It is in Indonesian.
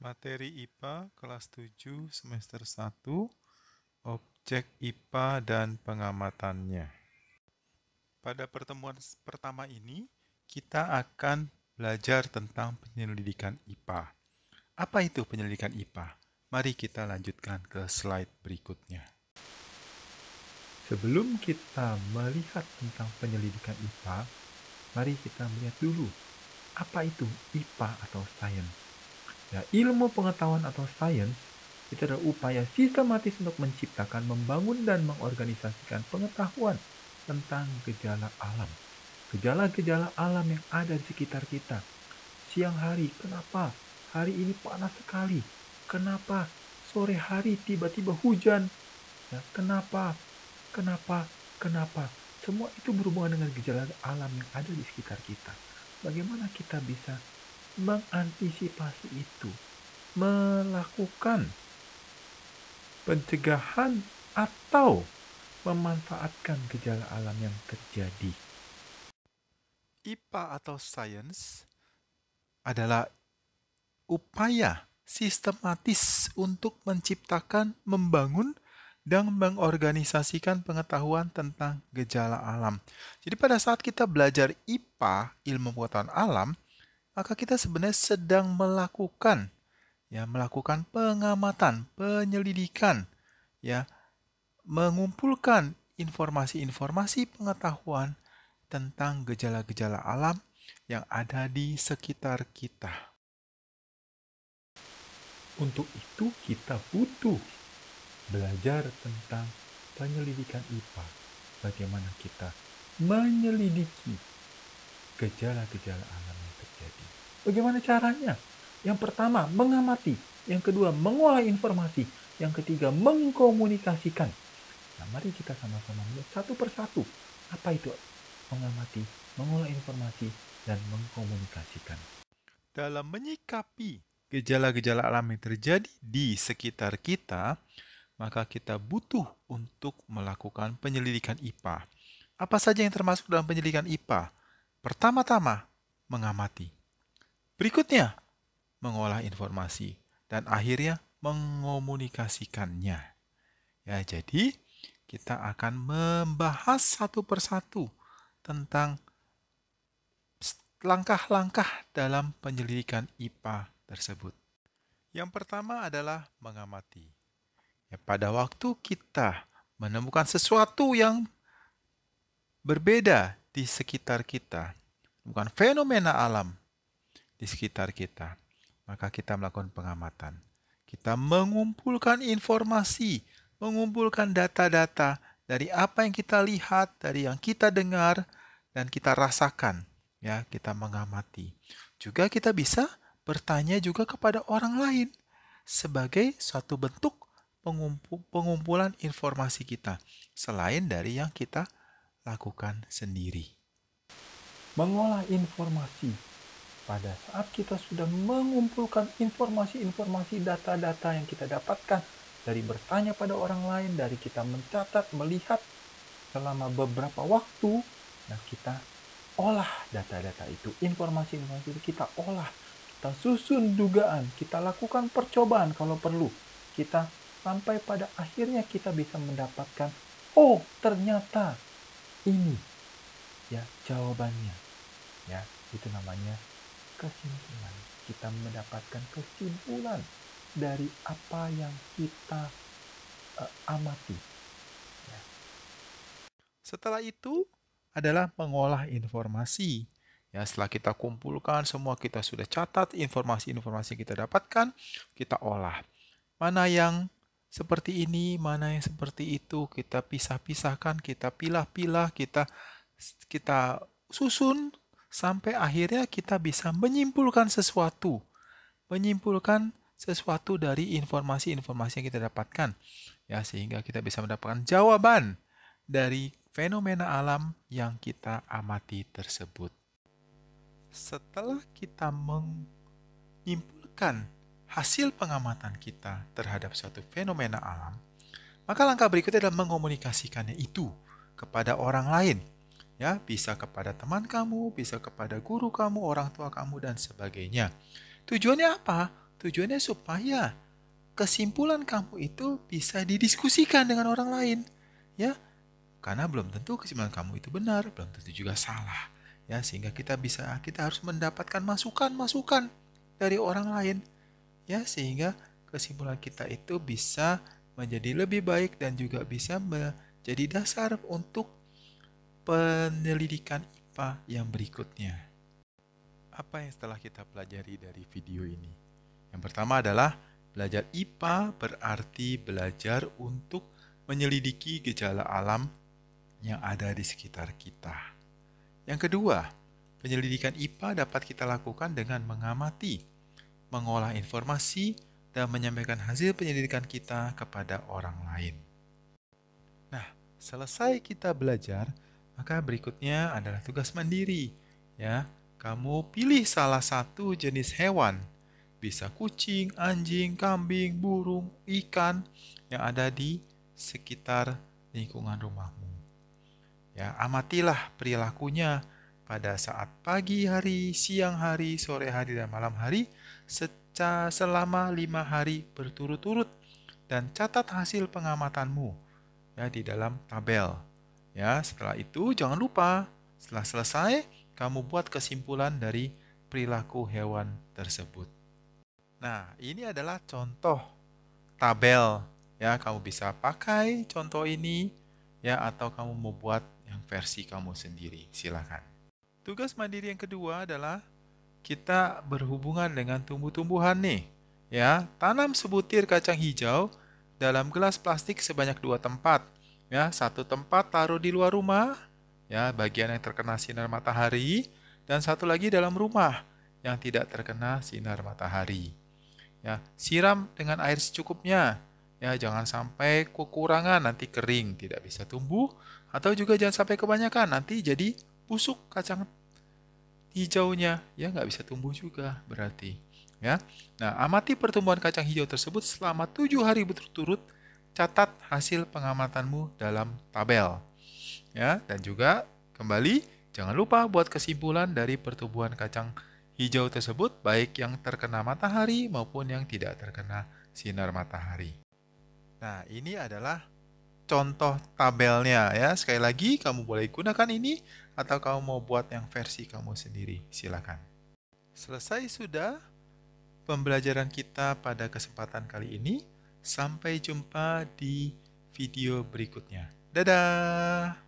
Materi IPA kelas 7 semester 1, objek IPA dan pengamatannya. Pada pertemuan pertama ini, kita akan belajar tentang penyelidikan IPA. Apa itu penyelidikan IPA? Mari kita lanjutkan ke slide berikutnya. Sebelum kita melihat tentang penyelidikan IPA, mari kita melihat dulu apa itu IPA atau sains. Ya, ilmu pengetahuan atau sains itu adalah upaya sistematis untuk menciptakan, membangun, dan mengorganisasikan pengetahuan tentang gejala alam. Gejala-gejala alam yang ada di sekitar kita. Siang hari, kenapa hari ini panas sekali? Kenapa sore hari tiba-tiba hujan? Ya, kenapa? Kenapa? Semua itu berhubungan dengan gejala alam yang ada di sekitar kita. Bagaimana kita bisa mengantisipasi itu, melakukan pencegahan atau memanfaatkan gejala alam yang terjadi. IPA atau sains adalah upaya sistematis untuk menciptakan, membangun, dan mengorganisasikan pengetahuan tentang gejala alam. Jadi pada saat kita belajar IPA, ilmu pengetahuan alam, maka kita sebenarnya sedang melakukan pengamatan, penyelidikan, ya, mengumpulkan informasi-informasi pengetahuan tentang gejala-gejala alam yang ada di sekitar kita. Untuk itu kita butuh belajar tentang penyelidikan IPA. Bagaimana kita menyelidiki gejala-gejala alam yang terjadi. Bagaimana caranya? Yang pertama, mengamati. Yang kedua, mengolah informasi. Yang ketiga, mengkomunikasikan. Nah, mari kita sama-sama melihat satu persatu. Apa itu mengamati, mengolah informasi, dan mengkomunikasikan. Dalam menyikapi gejala-gejala alam yang terjadi di sekitar kita, maka kita butuh untuk melakukan penyelidikan IPA. Apa saja yang termasuk dalam penyelidikan IPA? Pertama-tama, mengamati. Berikutnya, mengolah informasi. Dan akhirnya, mengomunikasikannya. Ya, jadi kita akan membahas satu persatu tentang langkah-langkah dalam penyelidikan IPA tersebut. Yang pertama adalah mengamati. Ya, pada waktu kita menemukan sesuatu yang berbeda di sekitar kita, bukan fenomena alam di sekitar kita, maka kita melakukan pengamatan. Kita mengumpulkan informasi, mengumpulkan data-data dari apa yang kita lihat, dari yang kita dengar, dan kita rasakan. Ya, kita mengamati. Juga kita bisa bertanya juga kepada orang lain sebagai suatu bentuk pengumpulan informasi kita selain dari yang kita lakukan sendiri. Mengolah informasi. Pada saat kita sudah mengumpulkan informasi-informasi data-data yang kita dapatkan dari bertanya pada orang lain, dari kita mencatat, melihat selama beberapa waktu, nah kita olah data-data itu, informasi-informasi itu kita olah, kita susun dugaan, kita lakukan percobaan kalau perlu, kita sampai pada akhirnya kita bisa mendapatkan, oh ternyata ini ya jawabannya, ya itu namanya kesimpulan. Kita mendapatkan kesimpulan dari apa yang kita amati. Ya. Setelah itu adalah mengolah informasi. Ya, setelah kita kumpulkan semua, kita sudah catat informasi-informasi yang kita dapatkan, kita olah. Mana yang seperti ini, mana yang seperti itu, kita pisah-pisahkan, kita pilah-pilah, kita susun sampai akhirnya kita bisa menyimpulkan sesuatu dari informasi-informasi yang kita dapatkan. Ya, sehingga kita bisa mendapatkan jawaban dari fenomena alam yang kita amati tersebut. Setelah kita menyimpulkan hasil pengamatan kita terhadap suatu fenomena alam, maka langkah berikutnya adalah mengomunikasikannya itu kepada orang lain. Ya, bisa kepada teman kamu, bisa kepada guru kamu, orang tua kamu, dan sebagainya. Tujuannya apa? Tujuannya supaya kesimpulan kamu itu bisa didiskusikan dengan orang lain, ya. Karena belum tentu kesimpulan kamu itu benar, belum tentu juga salah. Ya, sehingga kita harus mendapatkan masukan-masukan dari orang lain, ya, sehingga kesimpulan kita itu bisa menjadi lebih baik dan juga bisa menjadi dasar untuk penyelidikan IPA yang berikutnya. Apa yang setelah kita pelajari dari video ini? Yang pertama adalah belajar IPA berarti belajar untuk menyelidiki gejala alam yang ada di sekitar kita. Yang kedua, penyelidikan IPA dapat kita lakukan dengan mengamati, mengolah informasi, dan menyampaikan hasil penyelidikan kita kepada orang lain. Nah, selesai kita belajar, maka berikutnya adalah tugas mandiri. Ya, kamu pilih salah satu jenis hewan, bisa kucing, anjing, kambing, burung, ikan yang ada di sekitar lingkungan rumahmu. Ya, amatilah perilakunya pada saat pagi hari, siang hari, sore hari, dan malam hari selama 5 hari berturut-turut, dan catat hasil pengamatanmu ya di dalam tabel. Ya, setelah itu jangan lupa setelah selesai kamu buat kesimpulan dari perilaku hewan tersebut. Nah, ini adalah contoh tabel. Ya, kamu bisa pakai contoh ini ya atau kamu mau buat yang versi kamu sendiri. Silakan. Tugas mandiri yang kedua adalah kita berhubungan dengan tumbuh-tumbuhan nih. Ya, tanam sebutir kacang hijau dalam gelas plastik sebanyak 2 tempat. Ya, satu tempat taruh di luar rumah, ya, bagian yang terkena sinar matahari, dan satu lagi dalam rumah yang tidak terkena sinar matahari. Ya, siram dengan air secukupnya. Ya, jangan sampai kekurangan nanti kering, tidak bisa tumbuh, atau juga jangan sampai kebanyakan nanti jadi busuk kacang hijaunya, ya nggak bisa tumbuh juga berarti. Ya, nah amati pertumbuhan kacang hijau tersebut selama 7 hari berturut-turut, catat hasil pengamatanmu dalam tabel. Ya, dan juga kembali jangan lupa buat kesimpulan dari pertumbuhan kacang hijau tersebut, baik yang terkena matahari maupun yang tidak terkena sinar matahari. Nah, ini adalah contoh tabelnya ya. Sekali lagi kamu boleh gunakan ini atau kamu mau buat yang versi kamu sendiri. Silakan. Selesai sudah pembelajaran kita pada kesempatan kali ini. Sampai jumpa di video berikutnya. Dadah.